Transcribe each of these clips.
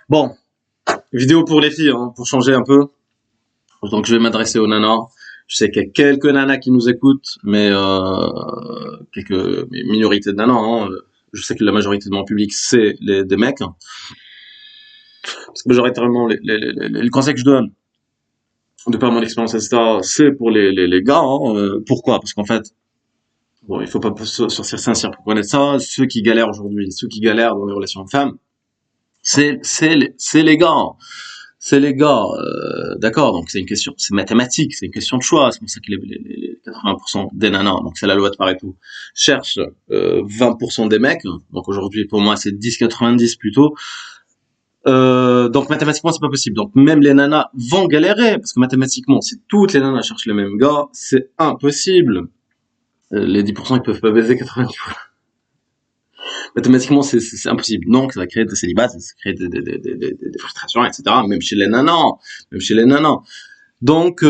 Bon, vidéo pour les filles, hein, pour changer un peu. Donc je vais m'adresser aux nanas. Je sais qu'il y a quelques nanas qui nous écoutent, mais quelques minorités de nanas. Hein. Je sais que la majorité de mon public, c'est des mecs. Hein. Parce que majoritairement, les conseils que je donne, de par mon expérience, etc., c'est pour les gars. Hein. Pourquoi? Parce qu'en fait, bon, il faut pas sortir sincère pour connaître ça. Ceux qui galèrent aujourd'hui, ceux qui galèrent dans les relations de femmes, c'est les gars. Hein. C'est les gars, d'accord, donc c'est une question, c'est mathématique, c'est une question de choix, c'est pour ça que les 80% des nanas, donc c'est la loi de Pareto, cherchent 20% des mecs, donc aujourd'hui pour moi c'est 10-90 plutôt, donc mathématiquement c'est pas possible, donc même les nanas vont galérer, parce que mathématiquement si toutes les nanas cherchent le même gars, c'est impossible, les 10% ils peuvent pas baiser 90%. Mathématiquement, c'est impossible. Donc, ça va créer des célibats, ça va créer des frustrations, etc. Même chez les nanas. Même chez les nanas. Donc, ça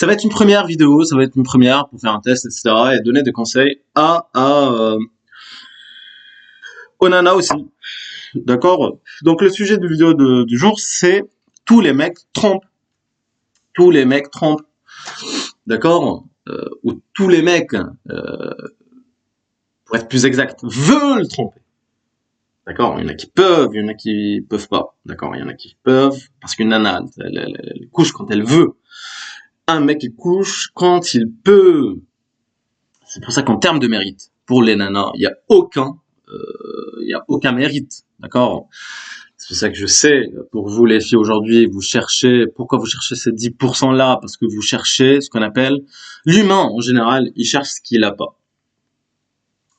va être une première vidéo, ça va être une première pour faire un test, etc. et donner des conseils aux nanas aussi. D'accord? Donc, le sujet de vidéo du jour, c'est tous les mecs trompent. Tous les mecs trompent. D'accord? Ou tous les mecs, pour être plus exact, veulent tromper. D'accord? Il y en a qui peuvent, il y en a qui peuvent pas. D'accord? Il y en a qui peuvent, parce qu'une nana, elle couche quand elle veut. Un mec, il couche quand il peut. C'est pour ça qu'en termes de mérite, pour les nanas, il y a aucun mérite. D'accord? C'est pour ça que je sais, pour vous les filles aujourd'hui, pourquoi vous cherchez ces 10% là? Parce que vous cherchez ce qu'on appelle, l'humain en général, il cherche ce qu'il a pas.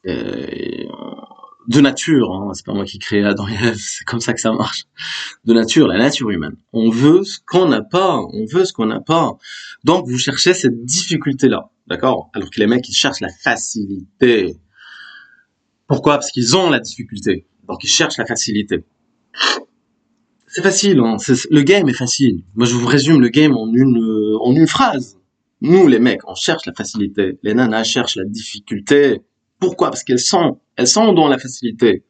Et, de nature, hein, c'est pas moi qui crée Adam et Ève, c'est comme ça que ça marche. De nature, la nature humaine. On veut ce qu'on n'a pas, on veut ce qu'on n'a pas. Donc vous cherchez cette difficulté-là, d'accord? Alors que les mecs, ils cherchent la facilité. Pourquoi? Parce qu'ils ont la difficulté. Donc ils cherchent la facilité. C'est facile, hein. Le game est facile. Moi je vous résume le game en une phrase. Nous les mecs, on cherche la facilité. Les nanas cherchent la difficulté. Pourquoi? Parce elles sont dans la facilité.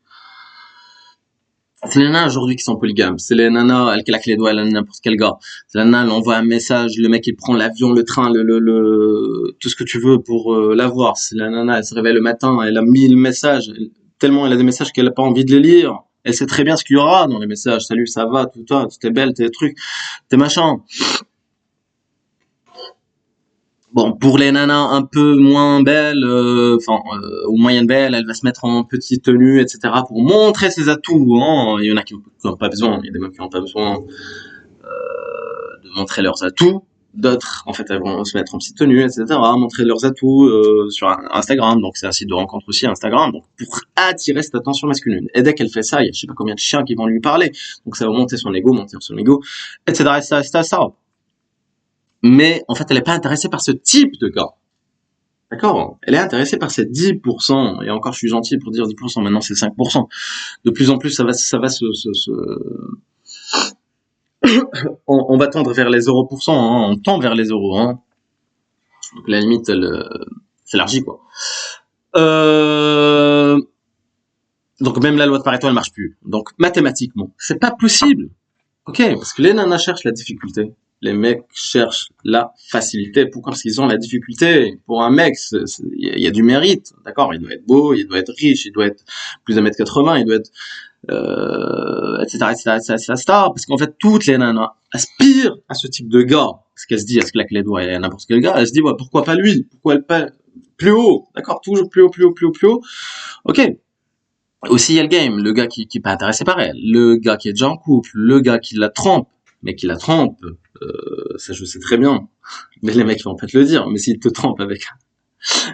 C'est les nanas aujourd'hui qui sont polygames. C'est les nanas, elles claquent les doigts à n'importe quel gars. C'est la nana, elle envoie un message, le mec il prend l'avion, le train, tout ce que tu veux pour l'avoir. C'est la nana, elle se réveille le matin, elle a 1000 messages, tellement elle a des messages qu'elle a pas envie de les lire. Elle sait très bien ce qu'il y aura dans les messages. Salut, ça va, tout toi, t'es belle, t'es trucs, t'es machin. Bon, pour les nanas un peu moins belles, ou moyenne belles, elle va se mettre en petite tenue, etc. pour montrer ses atouts. Hein. Il y en a qui n'ont pas besoin, il y a des meufs qui n'ont pas besoin de montrer leurs atouts. D'autres, en fait, elles vont se mettre en petite tenue, etc. montrer leurs atouts sur Instagram. Donc c'est un site de rencontre aussi, Instagram. Donc pour attirer cette attention masculine. Et dès qu'elle fait ça, il y a je sais pas combien de chiens qui vont lui parler. Donc ça va monter son ego, etc. etc. Mais en fait, elle n'est pas intéressée par ce type de gars. D'accord? Elle est intéressée par ces 10%. Et encore, je suis gentil pour dire 10%. Maintenant, c'est 5%. De plus en plus, ça va on va tendre vers les 0%, hein. On tend vers les euros, hein. Donc, la limite, elle s'élargit, quoi. Donc, même la loi de Pareto, elle marche plus. Donc, mathématiquement, c'est pas possible. Ok? Parce que les nanas cherchent la difficulté. Les mecs cherchent la facilité. Pourquoi? Parce qu'ils ont la difficulté. Pour un mec, il y a du mérite. D'accord? Il doit être beau, il doit être riche, il doit être plus de 1m80, il doit être, etc. Parce qu'en fait, toutes les nanas aspirent à ce type de gars. Parce qu'elles se disent, elle se claque les doigts et n'importe quel gars, elle se dit, ouais, pourquoi pas lui? Pourquoi elle pas plus haut? D'accord? Toujours plus haut, plus haut, plus haut, plus haut. Ok. Aussi, il y a le game. Le gars qui est pas intéressé par elle. Le gars qui est déjà en couple. Le gars qui la trompe. Mais qui la trompe. Ça je sais très bien, mais les mecs vont pas te le dire, mais s'ils te trompent avec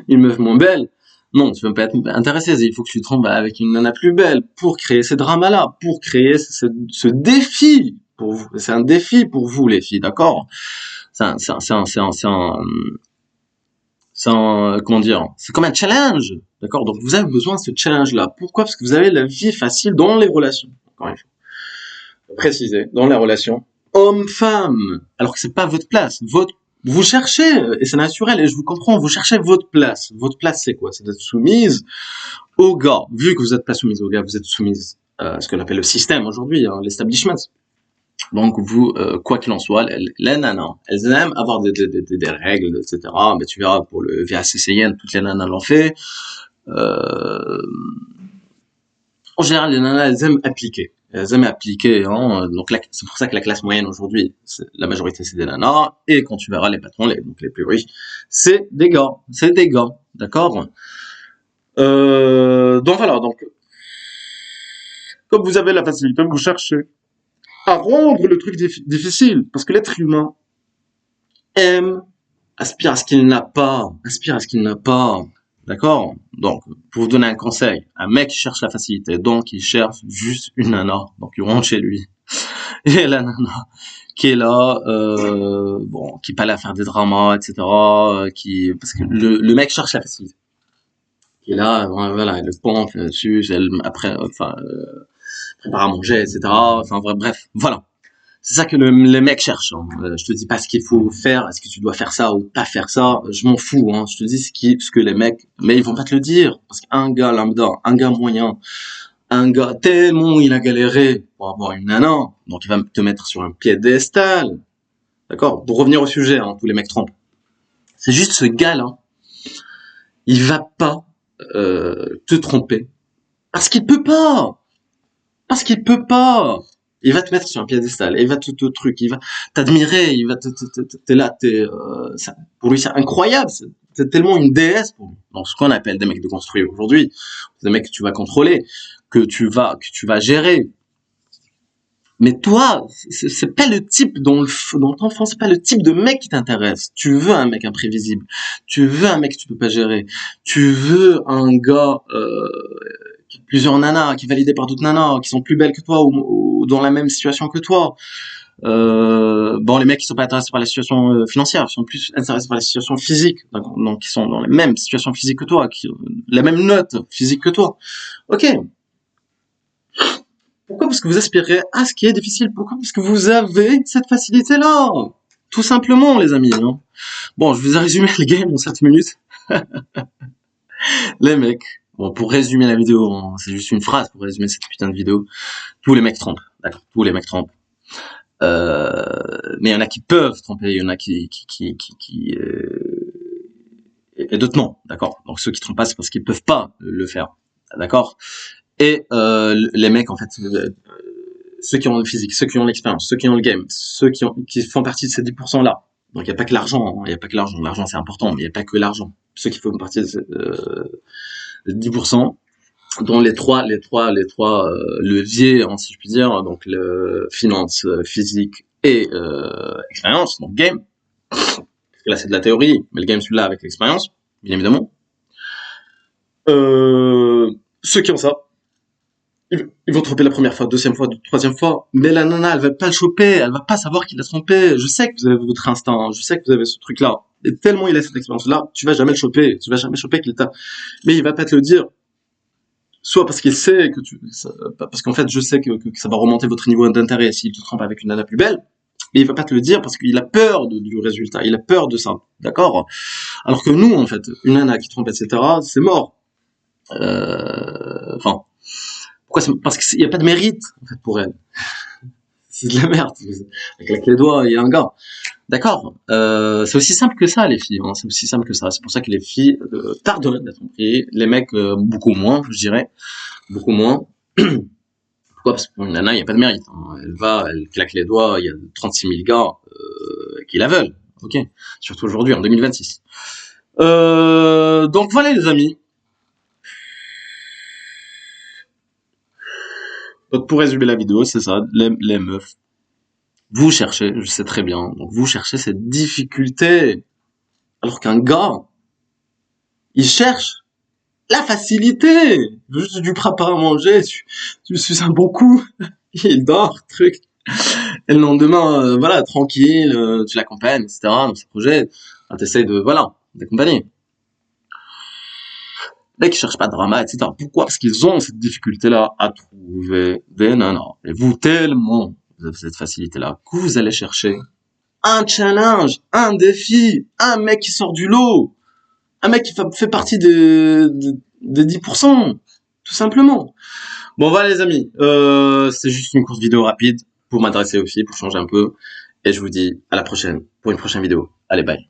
une meuf moins belle, non, tu vas pas être intéressé, il faut que tu te trompes avec une nana plus belle, pour créer ces dramas-là, pour créer ce défi, pour vous, c'est un défi pour vous les filles, d'accord? Comment dire, c'est comme un challenge, d'accord? Donc vous avez besoin de ce challenge-là, pourquoi? Parce que vous avez la vie facile dans les relations, encore une fois, préciser, dans les relations, homme-femme, alors que c'est pas votre place. Vous cherchez, et c'est naturel, et je vous comprends, vous cherchez votre place. Votre place, c'est quoi? C'est d'être soumise au gars. Vu que vous n'êtes pas soumise au gars, vous êtes soumise ce qu'on appelle le système aujourd'hui, hein, l'establishment. Donc vous, quoi qu'il en soit, les nanas, elles aiment avoir des règles, etc. Mais tu verras, pour le VACCN, toutes les nanas l'ont fait. En général, les nanas, elles aiment appliquer. Elles aiment appliquer, hein. Donc c'est pour ça que la classe moyenne aujourd'hui, la majorité c'est des nanas. Et quand tu verras les patrons, donc les plus riches, c'est des gars. C'est des gars, d'accord. Donc voilà, donc comme vous avez la facilité, vous cherchez à rendre le truc difficile, parce que l'être humain aime, aspire à ce qu'il n'a pas, aspire à ce qu'il n'a pas, d'accord. Donc, pour vous donner un conseil, un mec cherche la facilité, donc il cherche juste une nana, donc il rentre chez lui, et la nana qui est là, bon, qui est pas là à faire des dramas, etc., parce que le mec cherche la facilité, qui est là, voilà, elle le pompe dessus, elle, après, enfin, prépare à manger, etc., enfin, bref, voilà. C'est ça que les mecs cherchent. Hein. Je te dis pas ce qu'il faut faire, est-ce que tu dois faire ça ou pas faire ça. Je m'en fous. Hein. Je te dis ce que les mecs, mais ils vont pas te le dire parce qu'un gars lambda, un gars moyen, un gars tellement il a galéré pour avoir une nana, donc il va te mettre sur un piédestal. D'accord. Pour revenir au sujet, hein, tous les mecs trompent. C'est juste ce gars-là, il va pas te tromper parce qu'il peut pas. Parce qu'il peut pas. Il va te mettre sur un piédestal, il va te truc, il va t'admirer, il va t'es là, pour lui c'est incroyable, c'est tellement une déesse pour lui. Donc ce qu'on appelle des mecs de construire aujourd'hui, des mecs que tu vas contrôler, que tu vas gérer. Mais toi, c'est pas le type dans ton enfance, c'est pas le type de mec qui t'intéresse. Tu veux un mec imprévisible, tu veux un mec que tu peux pas gérer, tu veux un gars plusieurs nanas, qui est validé par d'autres nanas, qui sont plus belles que toi ou dans la même situation que toi. Bon, les mecs qui sont pas intéressés par la situation financière, ils sont plus intéressés par la situation physique, donc ils sont dans les mêmes situations physiques que toi, qui la même note physique que toi. Ok. Pourquoi? Parce que vous aspirez à ce qui est difficile. Pourquoi? Parce que vous avez cette facilité-là. Tout simplement, les amis. Hein. Bon, je vous ai résumé le game en 7 minutes. Les mecs. Bon, pour résumer la vidéo, hein, c'est juste une phrase pour résumer cette putain de vidéo. Tous les mecs trompent. D'accord. Tous les mecs trompent. Mais il y en a qui peuvent tromper, il y en a qui et d'autres non, d'accord. Donc ceux qui trompent pas, c'est parce qu'ils peuvent pas le faire, d'accord. Et les mecs, en fait, ceux qui ont le physique, ceux qui ont l'expérience, ceux qui ont le game, ceux qui font partie de ces 10% là. Donc il y a pas que l'argent, hein, il y a pas que l'argent. L'argent c'est important, mais il y a pas que l'argent. Ceux qui font partie de ces 10%, dont les trois leviers, hein, si je puis dire, donc le finance, physique et expérience, donc game. Parce que là c'est de la théorie, mais le game celui-là avec l'expérience, bien évidemment. Ceux qui ont ça, ils vont tromper la première fois, deuxième fois, troisième fois, mais la nana, elle va pas le choper, elle va pas savoir qu'il a trompé. Je sais que vous avez votre instinct, hein, je sais que vous avez ce truc-là. Et tellement il a cette expérience-là, tu vas jamais le choper, qu'il t'a. Mais il va pas te le dire. Soit parce qu'il sait que parce qu'en fait, je sais que ça va remonter votre niveau d'intérêt s'il te trompe avec une nana plus belle. Mais il va pas te le dire parce qu'il a peur du résultat, il a peur de ça, d'accord? Alors que nous, en fait, une nana qui trompe, etc., c'est mort. Enfin, pourquoi? Parce qu'il y a pas de mérite, en fait, pour elle. C'est de la merde. Avec les doigts, il y a un gars. D'accord. C'est aussi simple que ça, les filles. Hein. C'est aussi simple que ça. C'est pour ça que les filles tardent à tromper. Les mecs, beaucoup moins, je dirais. Beaucoup moins. Pourquoi? Parce que pour une nana, il n'y a pas de mérite. Hein. Elle claque les doigts, il y a 36 000 gars qui la veulent. Ok. Surtout aujourd'hui, en 2026. Donc voilà, les amis. Donc pour résumer la vidéo, c'est ça, les meufs. Vous cherchez, je sais très bien, donc vous cherchez cette difficulté. Alors qu'un gars, il cherche la facilité. Juste du préparer à manger, tu suis un bon coup, il dort, truc. Et le lendemain, voilà, tranquille, tu l'accompagnes, etc. dans ses projets. T'essayes d'accompagner. Dès qu'ils cherchent pas de drama, etc. Pourquoi? Parce qu'ils ont cette difficulté-là à trouver des nanas. Et vous, tellement, vous avez cette facilité-là, que vous allez chercher un challenge, un défi, un mec qui sort du lot, un mec qui fait partie des 10%, tout simplement. Bon, voilà les amis, c'est juste une courte vidéo rapide pour m'adresser aux filles, pour changer un peu. Et je vous dis à la prochaine pour une prochaine vidéo. Allez, bye.